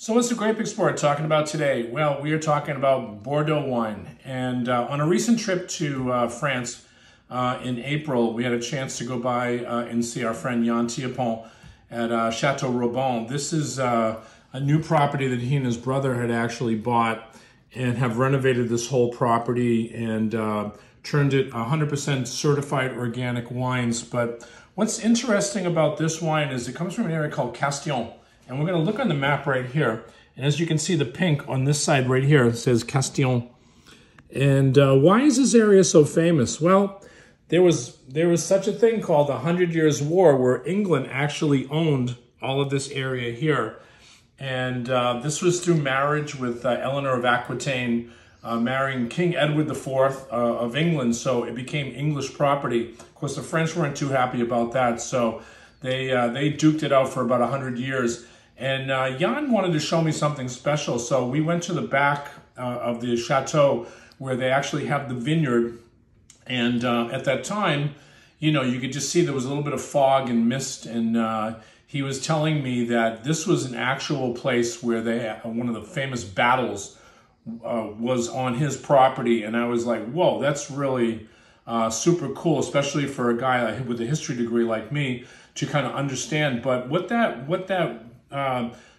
So what's the Grape Explorer talking about today? Well, we are talking about Bordeaux wine. And on a recent trip to France in April, we had a chance to go by and see our friend Yann Thiepon at Chateau Robon. This is a new property that he and his brother had actually bought and have renovated this whole property and turned it 100% certified organic wines. But what's interesting about this wine is it comes from an area called Castillon. And we're going to look on the map right here. And as you can see, the pink on this side right here, it says Castillon. And why is this area so famous? Well, there was such a thing called the 100 Years' War where England actually owned all of this area here. And this was through marriage with Eleanor of Aquitaine marrying King Edward IV of England. So it became English property. Of course, the French weren't too happy about that. So they duked it out for about 100 years. And Yann wanted to show me something special, so we went to the back of the chateau where they actually have the vineyard. And at that time, you know, you could just see there was a little bit of fog and mist. And he was telling me that this was an actual place where they one of the famous battles was on his property. And I was like, whoa, that's really super cool, especially for a guy with a history degree like me to kind of understand. But what that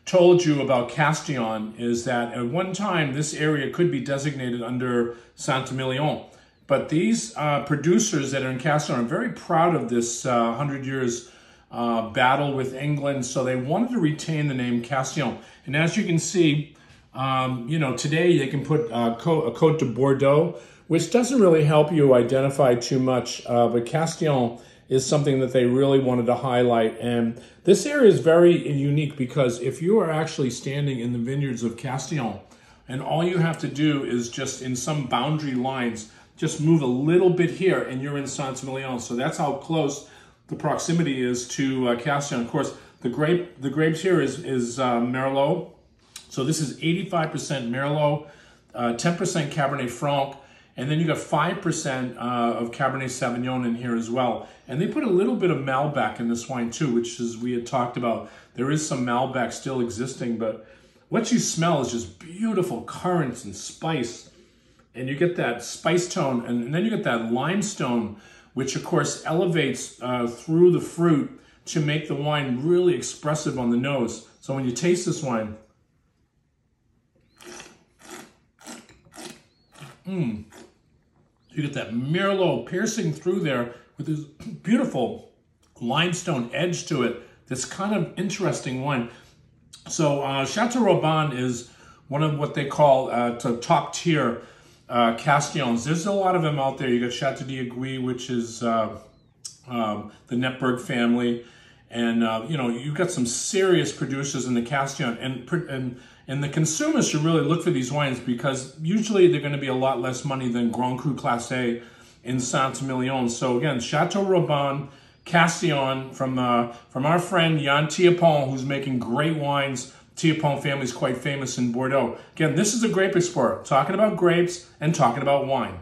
told you about Castillon is that at one time this area could be designated under Saint-Emilion. But these producers that are in Castillon are very proud of this 100 years battle with England, so they wanted to retain the name Castillon. And as you can see, you know, today they can put a Côte de Bordeaux, which doesn't really help you identify too much, but Castillon is something that they really wanted to highlight. And this area is very unique because if you are actually standing in the vineyards of Castillon and all you have to do is just in some boundary lines, just move a little bit here and you're in Saint-Emilion. So that's how close the proximity is to Castillon. Of course, the grapes here is Merlot. So this is 85% Merlot, 10% Cabernet Franc, and then you got 5% of Cabernet Sauvignon in here as well. And they put a little bit of Malbec in this wine too, which is we had talked about. There is some Malbec still existing, but what you smell is just beautiful currants and spice. And you get that spice tone, and then you get that limestone, which of course elevates through the fruit to make the wine really expressive on the nose. So when you taste this wine, you get that Merlot piercing through there with this beautiful limestone edge to it. This kind of interesting wine. So Chateau Robon is one of what they call top tier Castillons. There's a lot of them out there. You got Chateau d'Aiguille, which is the Netberg family. And, you know, you've got some serious producers in the Castillon. And the consumers should really look for these wines because usually they're going to be a lot less money than Grand Cru Classé in Saint-Emilion. So again, Chateau Robon, Castillon, from our friend Yann Thiepon, who's making great wines. Thiepon family is quite famous in Bordeaux. Again, this is a Grape Explorer, talking about grapes and talking about wine.